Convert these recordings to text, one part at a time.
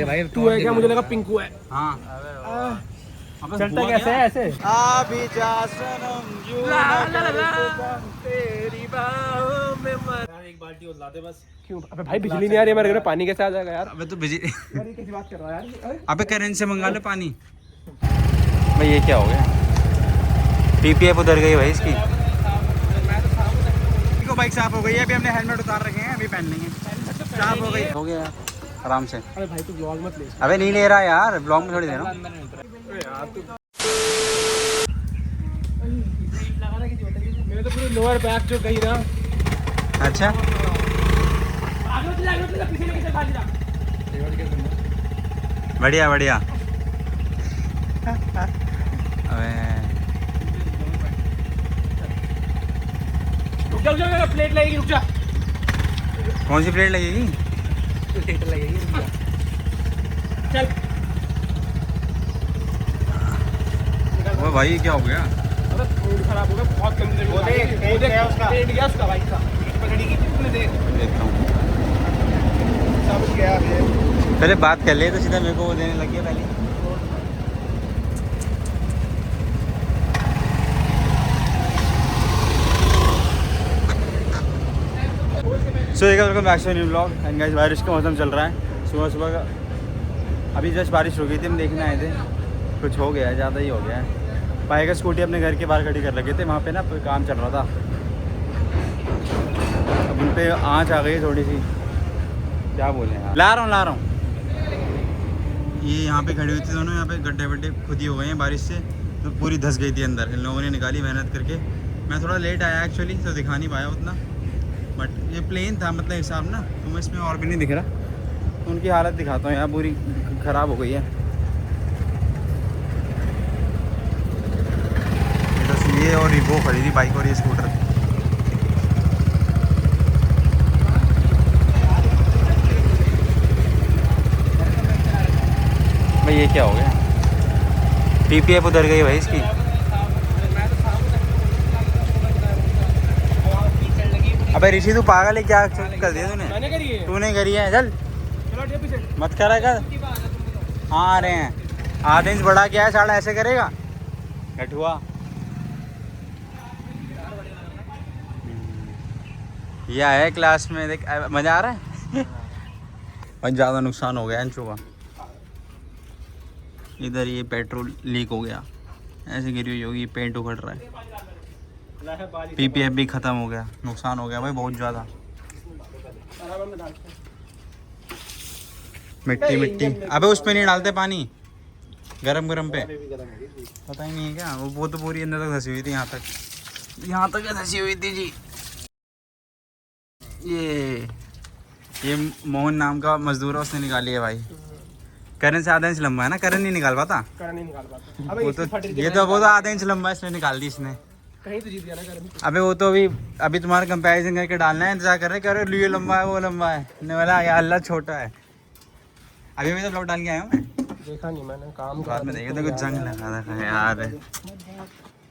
भाई तू है क्या? मुझे लगा पिंकू है। हाँ चलता कैसे है ऐसे? अभी जा सनम तेरी बाहों में मर। एक बाल्टी और ला दे बस। क्यों? अबे भाई बिजली नहीं आ रही हमारे घर में, पानी कैसे आ जाएगा यार? अबे तो बिजी यार ये कैसी बात कर रहा है यार? अबे करेंट से मंगा लो पानी। भाई ये क्या हो गया? पीपीएफ उधर गई भाई इसकी। देखो बाइक साफ हो गई है, अभी हमने हेलमेट उतार रखे हैं, अभी पहन लेंगे। साफ हो गई, हो गया आराम से। अरे भाई तू ब्लॉग मत ले। अबे नहीं ले रहा यार, ब्लॉग में थोड़ी दे रहा हूँ। मेरे तो पूरे लोअर बैक जो गई ना। अच्छा बढ़िया बढ़िया। अबे रुक जा, प्लेट लगेगी, रुक जा। कौन सी प्लेट लगेगी? प्लेट लगेगी, रुक जा। चल वो भाई क्या हो गया? अरे फोन खराब हो गया, बहुत गंदी जगह। वो देख उसका पेट गया उसका बाइक का। पकड़ी की थी तूने, देख। देखता हूँ, सब गया है। पहले बात कर ले तो सीधा मेरे को वो देने लग गया पहले। सो एक welcome back to new blog. And guys बारिश का मौसम चल रहा है, सुबह सुबह का। अभी जस्ट बारिश रुकी थी, हम देखने आए थे, कुछ हो गया है, ज़्यादा ही हो गया है। भाई का स्कूटी अपने घर के बाहर खड़ी कर लगे थे, वहाँ पे ना काम चल रहा था। अब उन पर आँच आ गई थोड़ी सी, क्या बोले यार। ला रहा हूँ ये यहाँ पे खड़ी हुई थी दोनों, यहाँ पे गड्ढे वड्ढे खुद ही हो गए हैं बारिश से, तो पूरी धंस गई थी अंदर। इन लोगों ने निकाली मेहनत करके। मैं थोड़ा लेट आया एक्चुअली, तो दिखा नहीं पाया उतना, बट ये प्लेन था मतलब हिसाब ना, तो मैं इसमें और भी नहीं दिख रहा। तो उनकी हालत दिखाता हूँ यार, पूरी ख़राब हो गई है। ये और वो खड़ी थी बाइक और ये स्कूटर। भाई ये क्या हो गया? पीपीएफ उधर गई भाई इसकी। अबे ऋषि तू पागल है क्या कर दिया तूने? मैंने करी है। तूने करी है, चल चलो हट पीछे। मत करा कर। हाँ आ रहे हैं, आधे इंच बढ़ा क्या है, साला ऐसे करेगा गठुआ। ये आया है क्लास में, देख मज़ा आ रहा है। और ज़्यादा नुकसान हो गया इंचों का। इधर ये पेट्रोल लीक हो गया, ऐसे गिरी हुई होगी, पेंट उखड़ रहा है। पीपीएफ भी ख़त्म हो गया, नुकसान हो गया भाई बहुत ज़्यादा। मिट्टी मिट्टी। अबे उस पे नहीं डालते पानी, गरम गरम पे। पता ही नहीं है क्या, वो तो पूरी अंदर तक धंसी हुई थी, यहाँ तक धंसी हुई थी जी। ये मोहन नाम का मजदूर है, उसने निकाली है भाई। करण से आधा इंच लंबा है ना, करण नहीं निकाल पाता। करण नहीं निकाल पाता। वो तो आधा इंच लंबा है, इसलिए निकाल दी इसने। कहीं तो जीत गया ना करण। अबे वो तो अभी तुम्हारा कंपैरिजन करके डालना है, इंतजार कर रहे कह रहे ये लंबा है वो लंबा है, ने बोला यार अल्लाह छोटा है। अभी मैं तो ब्लॉग डाल के आया हूँ, मैं देखा नहीं मैंने, काम बाद में देखा तो कुछ जंग लगा था यार,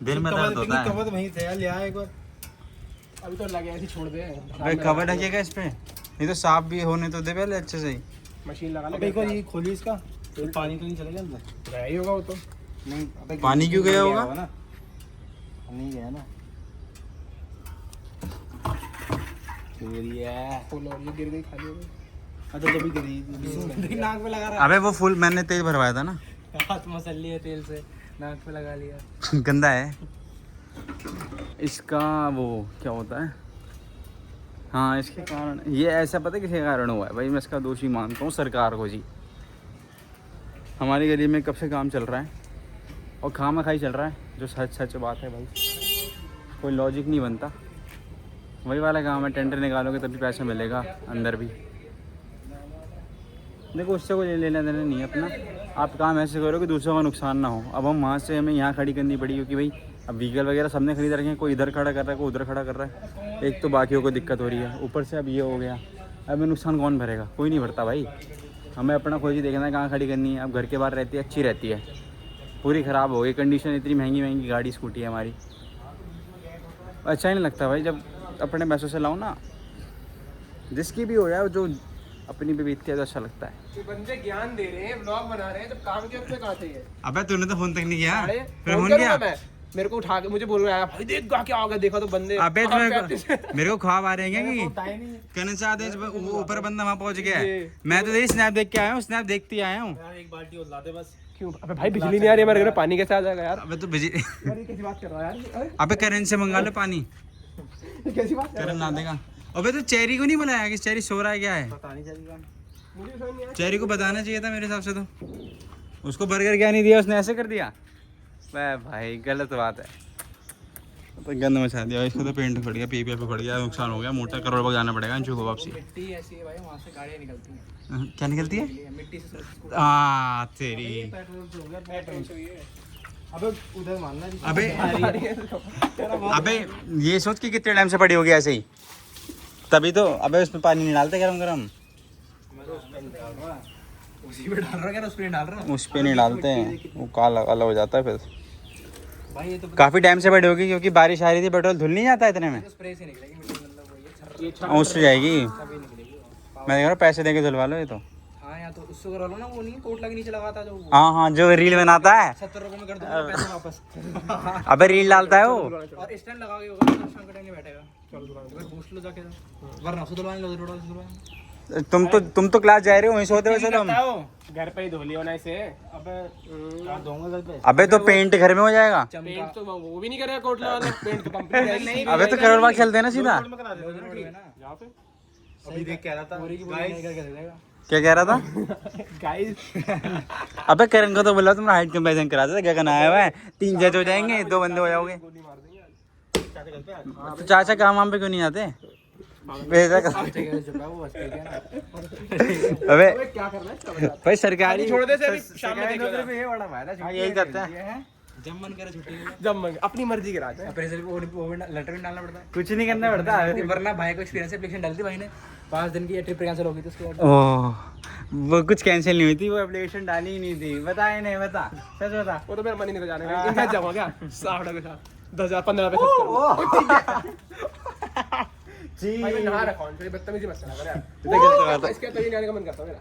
दिल में दर्द होता है। कवर वहीं थे ले आए एक बार, अभी तो लगे ऐसे छोड़ दे। भाई कवर ढकेगा इस पे, नहीं तो साफ भी होने तो दे पहले अच्छे से ही। मशीन लगा ले। अबे एक बार ये खोलिए इसका, तो पानी तो नहीं चलेगा अंदर? गया ही होगा वो तो। नहीं अबे पानी क्यों गया होगा ना? नहीं गया ना, चोरी है। फुल और ये गिर गई, खाली हो गई। अच्छा जब भी गिरी नाक पे लगा रहा अबे वो फुल मैंने तेल भरवाया था ना, है। हाथ मसली है तेल से, नाक पे लगा लिया। गंदा है इसका। वो क्या होता है, हाँ इसके कारण ये ऐसा, पता है किसके कारण हुआ है भाई? मैं इसका दोषी मानता हूँ सरकार को जी। हमारी गली में कब से काम चल रहा है और खामा खाई चल रहा है, जो सच सच बात है भाई, कोई लॉजिक नहीं बनता। वही वाला काम है, टेंडर निकालोगे तभी पैसा मिलेगा अंदर भी। देखो उससे कोई लेना देना नहीं है अपना, आप काम ऐसे करो कि दूसरों का नुकसान ना हो। अब हम वहाँ से हमें यहाँ खड़ी करनी पड़ी, क्योंकि भाई अब व्हीकल वगैरह सबने खरीद रखे हैं, कोई इधर खड़ा कर रहा है कोई उधर खड़ा कर रहा है, एक तो बाकियों को दिक्कत हो रही है, ऊपर से अब ये हो गया। अब नुकसान कौन भरेगा? कोई नहीं भरता भाई। हमें अपना खुद ही देखना है कहाँ खड़ी करनी है। अब घर के बाहर रहती है, अच्छी रहती है, पूरी ख़राब हो गई कंडीशन। इतनी महंगी महंगी गाड़ी स्कूटी है हमारी, अच्छा ही नहीं लगता भाई जब अपने पैसों से लाओ ना, जिसकी भी हो जाए, जो अपनी भी बीतती है तो अच्छा लगता है। ये बंदे ज्ञान दे रहे हैं, ब्लॉग बना रहे हैं, जब काम के वक्त कहाँ चाहिए? अबे तूने तो फोन तक नहीं किया, अरे फिर फोन फोन करूंगा किया। मैं, मेरे को उठा के मुझे बोल रहा है भाई देख क्या हो गया, देखा तो बंदे। अबे हाँ, मेरे को ख्वाब आ रहे हैं क्या कि कहना चाहते हैं वो ऊपर बंदा वहाँ पहुंच गया है। मैं तो यही स्नैप देख के आया हूँ, स्नैप देखते ही आया हूँ। एक बाल्टी और लाते बस। क्यों? अबे भाई बिजली नहीं आ रही है हमारे घर में, पानी कैसे आ जाएगा यार? अबे तो बिजी यार ये कैसी बात कर रहा है यार? अबे करण से मंगा लो पानी, ये कैसी बात कर करण ला देगा। अबे तो चेरी को नहीं बुलाया कि चेरी सो रहा है क्या है? पता नहीं चलेगा। रहा है? मुझे समझ नहीं आया। चेरी को बताना चाहिए था मेरे हिसाब से, तो उसको बर्गर क्या नहीं दिया, उसने ऐसे कर दिया। वह भाई गलत बात है, तो गंद मचा दिया इसको। तो पेंट फट गया, पीपीएफ फट गया, नुकसान हो गया, मोटा करोड़ को जाना पड़ेगा अंशु को वापसी। मिट्टी ऐसी है भाई, वहाँ से गाड़ियाँ निकलती हैं, क्या निकलती है? मिट्टी से सब तेरी। पेट्रोल से हो गया, पेट्रोल से। अबे उधर मानना जी। अबे ये सोच कि कितने टाइम से पड़ी होगी ऐसे ही, तभी तो। अबे उसमें पानी नहीं डालते गरम गरम, उसी पे डाल रहा क्या, उस पे डाल रहा? उस पे नहीं डालते हैं, वो काला काला हो जाता है फिर। भाई ये तो काफी टाइम से पड़ी होगी क्योंकि बारिश आ रही थी, पेट्रोल धुल नहीं जाता इतने में, स्प्रे से निकलेगी मिट्टी, मतलब वो ये छर उससे जाएगी। कभी निकलेगी। मैं देख रहा हूँ पैसे देके धुलवा लो ये तो। हाँ या तो उससे करा लो ना, वो नहीं कोटला के नीचे लगाता जो वो। हाँ हाँ, जो रील बनाता है, 70 रुपए में कर दूंगा पैसे वापस। अबे रील डालता है वो। और स्टैंड लगा के होगा तो शाम के टाइम नहीं बैठेगा। चलो दुकान पूछ लो जाके, वरना उसको दुलवाने लो, थोड़ा सा दुलवाने। तुम तो क्लास जा रहे हो, वहीं सोते हुए चलो हम। घर पे ही धो लिया ना इसे। अबे क्या दूंगा घर पे? अबे तो पेंट घर में हो जाएगा। पेंट तो वो भी नहीं करेगा कोटला वाला, पेंट तो कंपनी नहीं। अबे तो करोड़ बाग चलते हैं ना सीधा। यहाँ पे अभी देख कह रहा था गाइस, क्या कह रहा था? गाइस अबे करण को तो बोला तुम हाइट कंपैरिजन करा था, क्या करना आया हुआ है? 3 जज हो जाएंगे, 2 बंदे हो जाओगे। गोली मार देंगे आज। तो चाचा काम वाम पे क्यों नहीं आते? बेटा का- अबे अबे क्या करना है इसका बता। भाई सरकारी छोड़ दे से, अभी शाम में देख लेना। ये बड़ा फायदा, यही करते हैं। जब मन करे छुट्टी ले जब मंगे अपनी मर्जी के राज है। अप्रेजल वो लेटर भी डालना पड़ता है, कुछ नहीं करना पड़ता है। वरना भाई को एक्सपीरियंस एप्लीकेशन डाली थी भाई ने, 5 दिन की ट्रिप कैंसिल हो गई थी उसके बाद। ओह, वो कुछ कैंसिल नहीं हुई थी, वो एप्लीकेशन डाली ही नहीं थी। बताए नहीं, बता सच बता। वो तो मेरा मन ही नहीं था जाने का, इनका जाऊंगा क्या 60 के साथ 10,000 15,000 खर्च करूंगा। जी भाई मैं नहा रखा हूं, थोड़ी बदतमीजी मत करा कर यार। गलत बात है। इसके तभी जाने का मन करता है मेरा,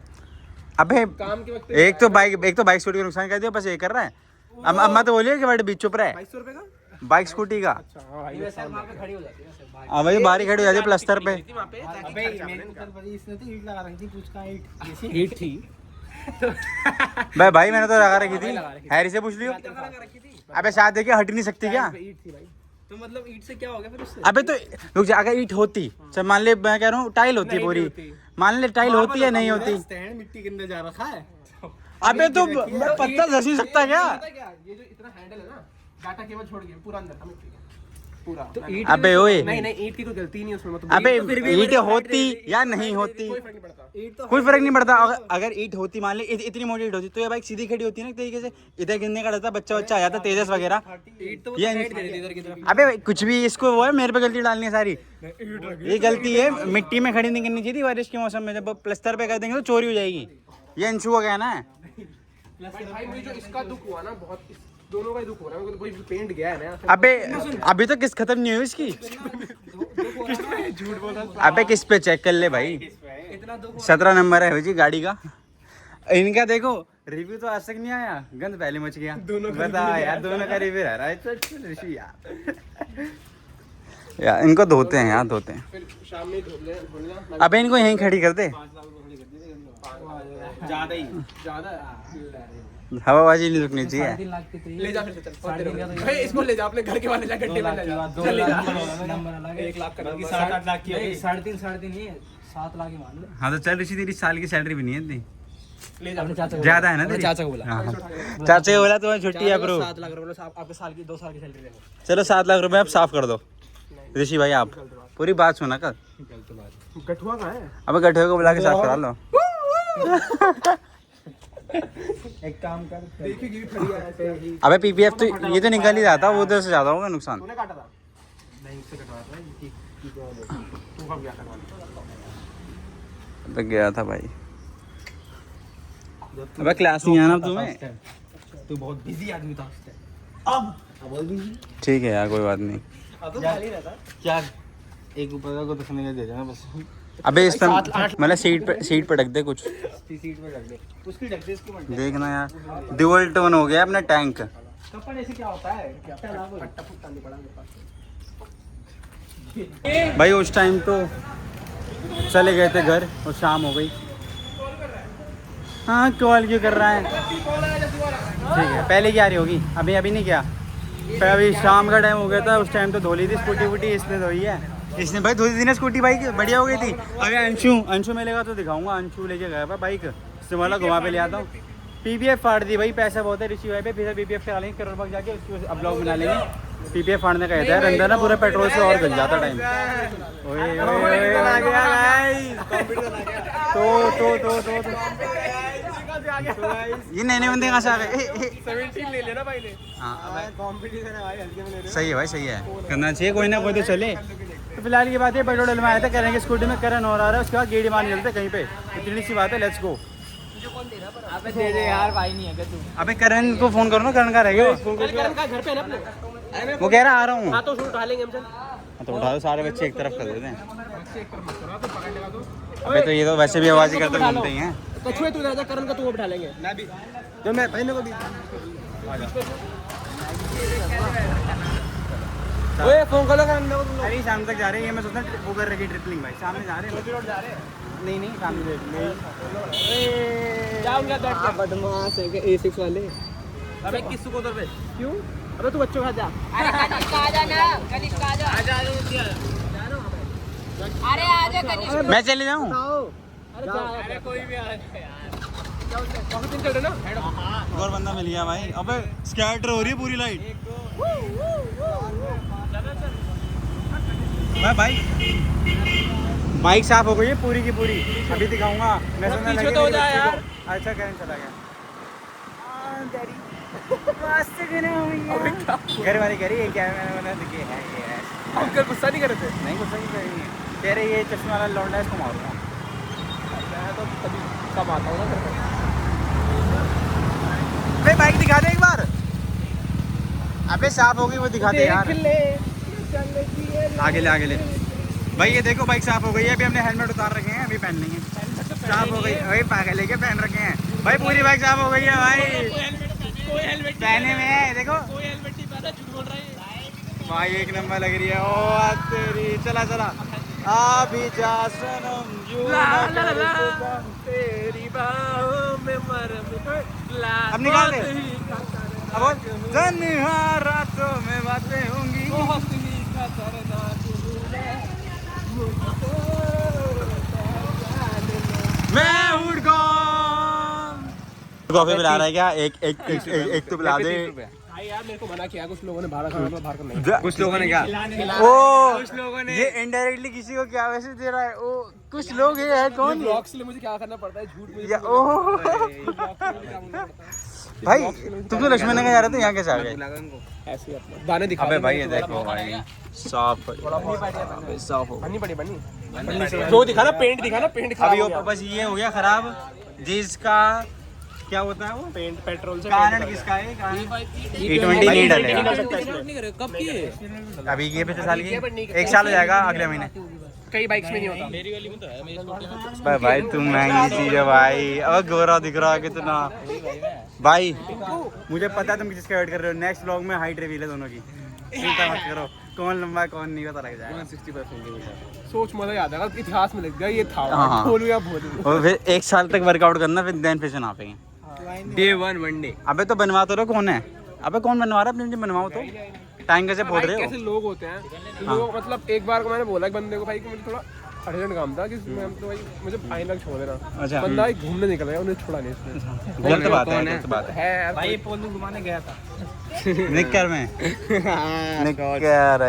अबे काम के वक्त। एक तो बाइक स्कूटी का नुकसान कर दिया, बस ये कर रहा है। अम्मा तो बोलिए कि बड़े बीच चुप रहा है। 2200 रुपए का। बाइक स्कूटी का। अच्छा हाँ भाई, वैसे वहां पे खड़ी हो जाती है वैसे भाई। हाँ भाई, बारी खड़ी हो जाती है प्लस्तर पे। वहाँ पे ताकि अबे खर्चा मेरी बने इनका। कल बड़ी इसने तो ईंट लगा रखी थी, पूछ का ईंट हीट थी। भाई मैंने तो लगा रखी थी, हैरी से पूछ लियो। लगा रखी थी। अबे शायद देखिए हट ही नहीं सकती क्या? ईट थी भाई। तो मतलब ईंट से क्या हो गया फिर उससे? अबे तो रुक जा, अगर ईट होती, चल मान ले, मैं कह रहा हूँ टाइल होती है नहीं पूरी, होती। मान ले टाइल होती है नहीं होती। स्टैंड मिट्टी के अंदर जा रखा है। अबे तो पत्ता धस नहीं सकता क्या? पता क्या, ये जो इतना हैंडल है ना, डाटा केबल छोड़ के पूरा अंदर था मिट्टी का पूरा। तो ईंट अबे ओए, नहीं ईट की कोई गलती नहीं उसमें, मतलब अबे फिर भी ईट होती या नहीं होती कोई फर्क नहीं पड़ता। ईंट तो कोई फर्क नहीं पड़ता। अगर ईट होती, मान ले इतनी मोटी ईट होती, तो ये बाइक सीधी खड़ी होती है ना एक तरीके से, इधर गिरने का रहता, बच्चा आ जाता, तेजस वगैरह। ईंट तो ये साइड दे रही थी इधर की तरफ। अबे कुछ भी, इसको वो है, मेरे पे गलती डालनी है सारी। ये गलती है, मिट्टी में खड़ी नहीं करनी चाहिए थी बारिश के मौसम में। जब प्लस्तर पे कर देंगे तो चोरी हो जाएगी। ये अंशु का कहना है। भाई मुझे जो इसका दुख हुआ ना, बहुत दोनों का ही दुख हो रहा है, मेरे को तो पेंट गया है ना। अबे अभी तो किस्त खत्म नहीं हुई इसकी। झूठ बोल रहा अबे किस पे चेक कर ले भाई, इतना दुख 17 नंबर है जी गाड़ी का। इनका देखो रिव्यू तो आज तक नहीं आया, गंद पहले मच गया। बता यार, दोनों का रिव्यू रह रहा है। चल ऋषि यार इनको धोते हैं यार, धोते हैं। फिर शाम में धो लेना। अबे इनको यहीं खड़ी कर दे, ज्यादा ही ज्यादा हवाबाजी नहीं रुकनी चाहिए। 3 लाख की थी। ले जा फिर से चल। 3.5 का तो भाई इसको ले जा अपने घर के वाले जा, गड्ढे में ले जा। चल ले जा। नंबर अलग है। 1 लाख का नंबर। 7-8 लाख की होगी। 3.5 नहीं है, 7 लाख ही मान ले। हाँ तो चल ऋषि, तेरी साल की सैलरी भी नहीं है इतनी, ले जा अपने चाचा को ज्यादा है ना अपने तेरी? चाचा को बोला। हाँ, हाँ। चाचा को बोला तुम्हें छुट्टी है ब्रो। 7 लाख रुपए बोला, आपके साल की 2 साल की सैलरी देगा। चलो 7 लाख रुपए आप साफ कर दो। ऋषि भाई आप पूरी बात सुना कर। गठुआ कहाँ है? अबे गठे को बुला के साफ करा लो। एक काम कर, देखिए कि खड़ी है ऐसे ही। अबे पीपीएफ तो ये तो निकल ही जाता, वो उधर से ज्यादा होगा नुकसान। तूने काटा था? नहीं, इससे कटवाया था। तू कब गया था? तो गया था भाई। अबे क्लास नहीं आना तुम्हें? तू बहुत बिजी आदमी था उस टाइम। अब बहुत बिजी। ठीक है यार, कोई बात नहीं। अब तो खाली रहता क्या? एक ऊपर का को दसने का दे देना बस। अबे इस पर मतलब सीट पे ढक दे कुछ, सीट में रख दे, उसकी ढक दे, इसकी मत ढक। देखना यार ड्यूल टोन हो गया अपना टैंक। कपन ऐसे क्या होता है, क्या फट्टा फुट्टा नहीं पड़ा मेरे पास। भाई उस टाइम तो चले गए थे घर और शाम हो गई। हाँ कॉल क्यों कर रहा है, ठीक है पहले क्या रही होगी, अभी नहीं क्या, पर अभी शाम का टाइम हो गया था। उस टाइम तो धो ली थी स्कूटी वूटी, इसने धोई है, इसने भाई धोई थी ना स्कूटी, बाइक बढ़िया हो गई थी। अभी अंशु मिलेगा तो दिखाऊंगा, अंशु लेके गया था बाइक, इससे वाला घुमा पे ले आता हूँ। पीपीएफ फाड़ दी भाई, पैसा बहुत है ऋषि भाई पे, फिर पीपीएफ करा लेंगे करोड़ बाग जाके, उसको अब ब्लॉग बना लेंगे। पीपीएफ फाड़ने का कहता है अंदर ना पूरा पेट्रोल से और गल जाता टाइम। ये नए बंदे कहाँ से आ गए, 17 ले लेना भाई ने। हाँ कंपटीशन है भाई, हल्के में ले लो। सही है भाई, सही है, करना चाहिए, कोई ना कोई तो चले। तो फिलहाल की बात है, पेट्रोल डलवाया था, करेंगे स्कूटी में, करन और आ रहा है, उसके बाद गेड़ी मारने चलते कहीं पे, इतनी सी बात है, लेट्स गो। अबे दे दे यार, भाई नहीं है क्या तू? अबे करण को फोन करो ना, करण का रहेगा करण का घर पे है ना अपने, वो कह रहा आ रहा हूँ। हाँ तो उसको उठा लेंगे हम चल। तो उठा दो, सारे बच्चे एक तरफ कर देते हैं। अबे तो ये तो वैसे भी आवाज़ ही करते घूमते ही हैं। कछुए तू राजा, करण का तू उठा लेंगे। मैं भी, तो मैं भाई को भी। ओए फोन करो करण को तुम लोग। अरे शाम तक जा रहे हैं, ये मैं सोचता हूँ वो कर रही ट्रिपलिंग भाई, सामने जा रहे हैं, रोड जा रहे हैं। नहीं सामने क्या उनका बैठ के बदमाश है A6 वाले। अबे किस को उधर पे क्यों? अबे तू बच्चों के साथ जा। अरे कनिष्क आ जा ना, कनिष्क आ जा। अरे आ जा कनिष्क। मैं चले जाऊँ, अरे जा, अरे कोई भी आ रहा है यार। कौन दिन चल रहे ना? और बंदा मिल गया भाई। अबे स्कैटर हो रही है पूरी लाइट भाई, बाइक साफ हो गई है पूरी की पूरी, अभी दिखाऊंगा मैं। सुनने पीछे लगी तो हो मेरी जा बच्ची यार। को। अच्छा करण चला गया, घर वाली कह रही है क्या, मैंने बोला देखिए है ये है। अंकल गुस्सा नहीं कर रहे थे? नहीं गुस्सा नहीं करेंगे, कह रहे ये चश्मे वाला लौंडा है, इसको मारूंगा। मैं तो कभी कम आता हूँ ना घर पे। अबे बाइक दिखा दे एक बार, अबे साफ हो गई वो दिखा दे यार। आगे ले भाई, ये देखो बाइक साफ हो गई है। अभी हमने हेलमेट उतार रखे हैं, अभी पहन लेंगे। साफ हो गई भाई, पागल लेके पहन रखे हैं भाई, पूरी बाइक साफ हो गई है भाई, कोई हेलमेट पहने में है देखो कोई हेलमेट नहीं पहना, झूठ बोल रहा है भाई, एक नंबर लग रही है। ओ तेरी, चला अभी जा सनम यू तेरी बाहों में अब निकाल दे, अब तन्हा रातों में बातें होंगी। मैं उड़ गया। कॉफी पिला रहा है क्या? एक तो पिला दे यार, मेरे को मना किया कुछ लोगों ने, बाहर खाना बाहर का नहीं। कुछ लोगों ने क्या, ओ कुछ लोगों ने ये इनडायरेक्टली किसी को क्या वैसे दे रहा है। ओ कुछ लोग ये है कौन ब्लॉग्स के लिए मुझे क्या करना पड़ता है, झूठ मुझे या ओ भाई, तुम तो लक्ष्मण नगर जा रहे थे, यहाँ कैसे आ गए? ऐसे अपना दाने दिखा। अबे भाई ये देखो भाई, साफ साफ हो बनी बनी जो दिखा ना, पेंट दिखा ना, पेंट खराब अभी हो वो गया। बस ये हो गया खराब, जिसका क्या होता है वो पेंट पेट्रोल से कारण किसका है? E20 नहीं डलेगा कब की अभी, ये पिछले साल की, 1 साल हो जाएगा अगले महीने। कई बाइक्स में नहीं होता। मेरी वाली में तो है, मेरी स्कूटी में। भाई तुम महंगी चीज है भाई, अब गोरा दिख रहा है कितना भाई। मुझे पता है तुम किसका वेट कर रहे हो, नेक्स्ट व्लॉग में हाइट रिवील है दोनों की, चिंता मत करो, कौन लंबा है कौन नहीं पता लग जाएगा। 165 सेंटीमीटर। सोच मजा याद आएगा, इतिहास में लग गया ये था। हाँ। बोलूं या बोलूं? और फिर 1 साल तक वर्कआउट करना, फिर देन फिर से नापेंगे। Day 1 Monday. अबे तो बनवा तो रहो, कौन है? अबे कौन बनवा रहा है? अपनी बनवाओ तो, टाइम कैसे फोड़ रहे कैसे हो? लोग होते हैं लोग, मतलब एक बार को मैंने बोला एक बंदे को भाई कि मुझे थोड़ा अर्जेंट काम था कि मैं तो भाई मुझे 5 लाख छोड़ देना। अच्छा। बंदा एक घूमने निकल गया, उन्हें छोड़ा नहीं इसने। गलत बात है, गलत बात है। है भाई पोल में घुमाने गया था। निक्कर में निक्कर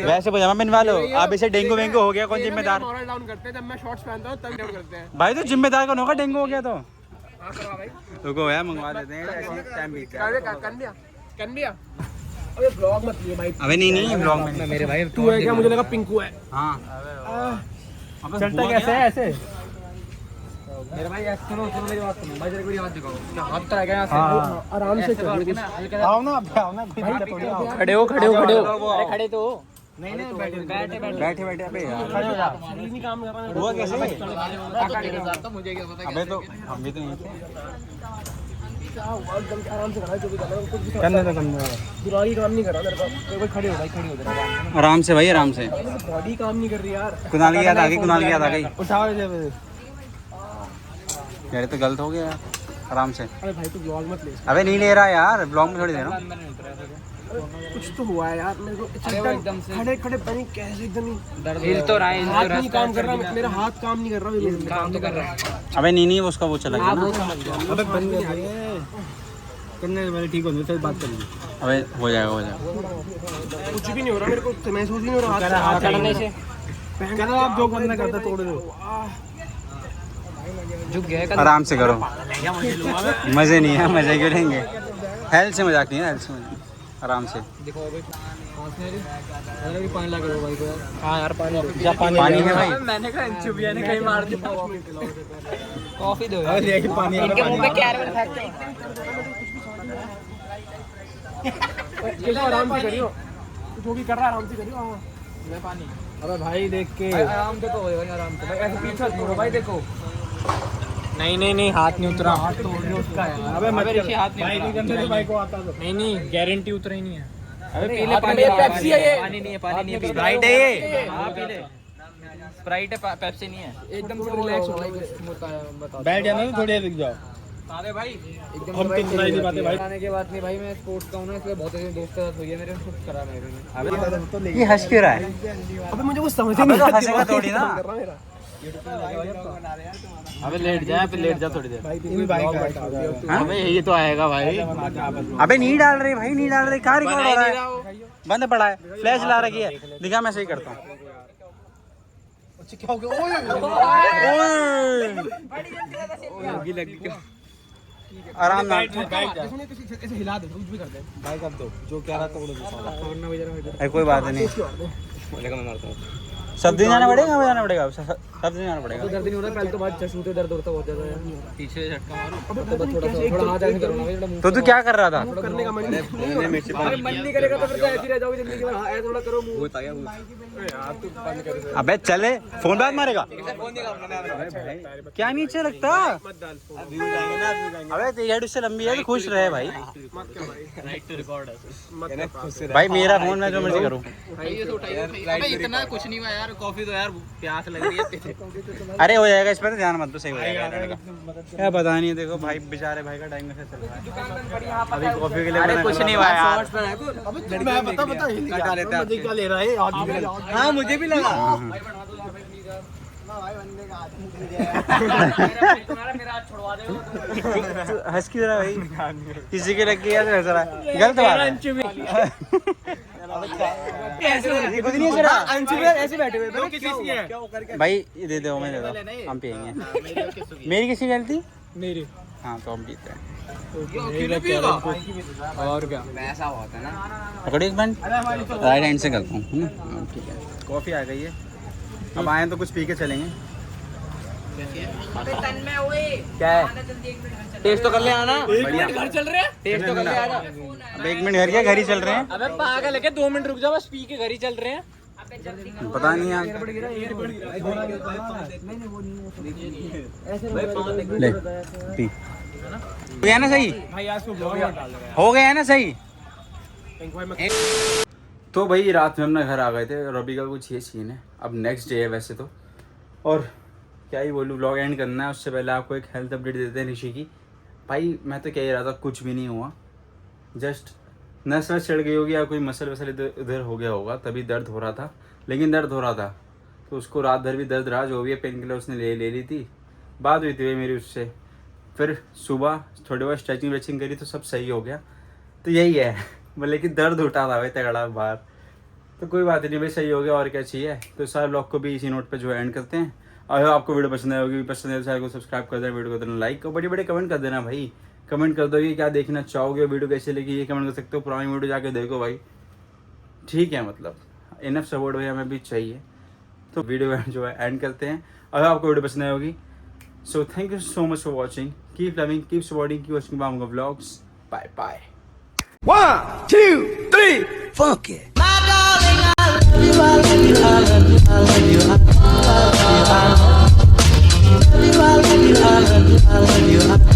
वैसे पजामा बनवा लो। अब इसे डेंगू वेंगू हो गया, कौन जिम्मेदार? मॉरल डाउन करते हैं जब मैं शॉर्ट्स पहनता हूं, तब डाउन करते हैं। भाई तो जिम्मेदार कौन होगा? डेंगू हो गया तो हां करवा भाई, रुको यार, मंगवा देते हैं, ऐसे टाइम बीत जाएगा। कन दिया। अबे ब्लॉग मत लिए भाई। अबे नहीं ब्लॉग में मेरे भाई तू है क्या? मुझे लगा पिंकू है। हाँ चलता कैसे है ऐसे? मेरे भाई सुनो मेरी बात सुनो भाई, तेरे को आवाज दिखाओ, हाथ तो आ गया यहाँ आराम से चल। से। आओ ना, आओ ना खड़े हो। अरे खड़े तो हो। नहीं नहीं बैठे बैठे बैठे बैठे अबे यार खड़े हो जा नहीं काम कर रहा है हुआ कैसे तो मुझे क्या पता अबे तो हम भी तो नहीं थे क्या हुआ एकदम आराम से कर रहा है जो भी कर रहा है कुछ भी करने तो करने दिमागी काम नहीं कर रहा मेरे को कोई खड़े हो भाई खड़े हो जा आराम से भाई आराम से बॉडी काम नहीं कर रही यार कुणाल की याद आ गई कुणाल की याद आ गई उठाओ यार ये तो गलत हो गया यार आराम से अरे भाई तू ब्लॉग मत ले अबे नहीं ले रहा यार ब्लॉग में थोड़ी दे रहा हूँ कुछ तो हुआ है यार मेरे को एकदम से खड़े खड़े पता नहीं कैसे एकदम ही दर्द हिल तो रहा है हाथ नहीं काम कर रहा मेरा हाथ काम नहीं कर रहा बिल्कुल काम तो कर रहा है अबे नहीं उसका वो चला गया ना अबे बंद नहीं आ रही है करने वाले ठीक होने फिर बात करेंगे अबे हो जाएगा कुछ भी नहीं हो रहा मेरे को महसूस ही नहीं हो रहा हाथ करने से कहना आप जो करना करता तोड़ दो झुक गया आराम से करो मजे नहीं है मजे क्यों लेंगे हेल्थ से मजाक नहीं है हेल्थ से मजाक आराम से देखो भाई कि पानी ला के दो भाई को यार हाँ यार पानी पानी है भाई मैंने कहा चुबिया ने कहीं मार दिया कॉफी दो पानी इनके मुंह पे कैरमल फेंकते आराम से करियो जो भी कर रहा है आराम से करियो मैं पानी अबे भाई देख के आराम से तो भाई आराम से भाई ऐसे पीछे मत मुड़ो भाई देखो नहीं हाथ नहीं उतरा हाथ तो उसका है अबे ऋषि हाथ नहीं उतरा भाई को आता तो नहीं गारंटी उतरा ही नहीं है अबे पी ले हाथ पानी में पेप्सी है ये। पानी नहीं है स्प्राइट है ये हां पी ले स्प्राइट है पेप्सी नहीं है एकदम से रिलैक्स हो भाई बता बैठ जाना थोड़ी देर रुक जाओ अरे भाई एकदम हम तो सुनाई नहीं पाते भाई आने के बाद नहीं भाई मैं स्पोर्ट्स का हूं ना इसलिए बहुत सारे दोस्त के साथ हुई है मेरे कुछ करा मेरे ने ये हंस क्यों रहा है अबे मुझे वो समझ अबे नहीं तो आ हंसेगा थोड़ी ना अबे लेट जा फिर लेट जा थोड़ी देर हाँ? अबे ये तो आएगा भाई अबे नहीं डाल रही भाई नहीं डाल रही कहाँ रिकॉर्ड हो रहा है बंद पड़ा है फ्लैश ला रखी है दिखा मैं सही करता हूँ क्या हो गया लगी लगी आराम ना ऐसे हिला दे कुछ भी कर दे भाई कर दो जो कह रहा तोड़ दो छोड़ना कोई बात नहीं सब दिन जाना पड़ेगा हमें जाना पड़ेगा सब दिन जाना पड़ेगा दर्द नहीं हो रहा पहले तो बाद चश्मू पे दर्द होता बहुत ज्यादा है पीछे झटका मारो थोड़ा हाथ ऐसे करो ना भाई तो तू क्या कर रहा था करने का मन अरे मन नहीं करेगा तो फिर तो ऐसे ही रह जाओगे जिंदगी भर ऐसे थोड़ा करो मुंह यार तू बंद कर अबे चले फोन बात मारेगा फोन निकाल क्या नीचे रखता मत डाल फोन अबे तेरी हेड उससे लंबी है तो खुश रहे भाई मत कर भाई राइट टू रिकॉर्ड मत कर भाई मेरा फोन मैं जो मर्जी करूँ भाई ये तो उठाइए अबे इतना कुछ नहीं हुआ यार कॉफी तो यार प्यास लग रही है अरे हो जाएगा इस पर तो ध्यान मत दो सही हो जाएगा क्या पता नहीं देखो भाई बेचारे भाई का टाइम कैसे चल रहा है अभी कॉफी के लिए अरे कुछ नहीं हुआ यार अबे मैं बता कटा लेते हैं क्या ले रहा है हाँ मुझे भी लगा हंस क्यों रहा भाई किसी के लग गया तो हंस रहा है गलत बात है खुद नहीं हंस रहा ऐसे बैठे हुए भाई ये दे दो मैं दे दो हम पियेंगे मेरी किसी गलती मेरी हाँ तो हम पीते हैं और क्या ऐसा होता है ना पकड़ो एक मिनट राइट हैंड से करता हूँ है ना हाँ, ठीक है कॉफ़ी आ गई है अब आए तो कुछ पी के चलेंगे क्या है टेस्ट तो कर ले आना घर चल रहे हैं टेस्ट तो कर ले आना अब 1 मिनट घर घर ही चल रहे हैं अबे पागल है क्या 2 मिनट रुक जा बस पी के घर ही चल रहे हैं पता नहीं यार ले पी हो गया ना सही भाई आज को ब्लॉग में डाल दे हो गया ना सही भाई तो भाई रात में अपना घर आ गए थे और अभी का कुछ ये सीन है अब नेक्स्ट डे है वैसे तो और क्या ही बोलूँ व्लॉग एंड करना है उससे पहले आपको एक हेल्थ अपडेट देते हैं ऋषि की भाई मैं तो कह ही रहा था कुछ भी नहीं हुआ जस्ट नस वस चढ़ गई होगी या कोई मसल वसल इधर हो गया होगा तभी दर्द हो रहा था लेकिन दर्द हो रहा था तो उसको रात भर भी दर्द रहा जो भी है पेन किलर उसने ले ली थी बात हुई थी भाई मेरी उससे फिर सुबह थोड़ी बहुत स्ट्रेचिंग वेचिंग करी तो सब सही हो गया तो यही है लेकिन दर्द उठा था भाई तगड़ा बाहर तो कोई बात नहीं भाई सही हो गया और क्या चाहिए तो सारे ब्लॉग को भी इसी नोट पे जो एंड करते हैं और आपको वीडियो पसंद आई होगी पसंद है तो चैनल को सब्सक्राइब कर देना वीडियो को देना लाइक और बड़े बड़े कमेंट कर देना भाई कमेंट कर दो ये क्या देखना चाहोगे वीडियो कैसे लगी ये कमेंट कर सकते हो पुरानी वीडियो जाके देखो भाई ठीक है मतलब इनफ सपोर्ट भाई हमें भी चाहिए तो वीडियो जो है एंड करते हैं अगर आपको वीडियो पसंद आई होगी so thank you so much for watching keep loving keep supporting keep watching बाम vlogs bye bye 1, 2, 3, funk it. My darling, I love you. I love you.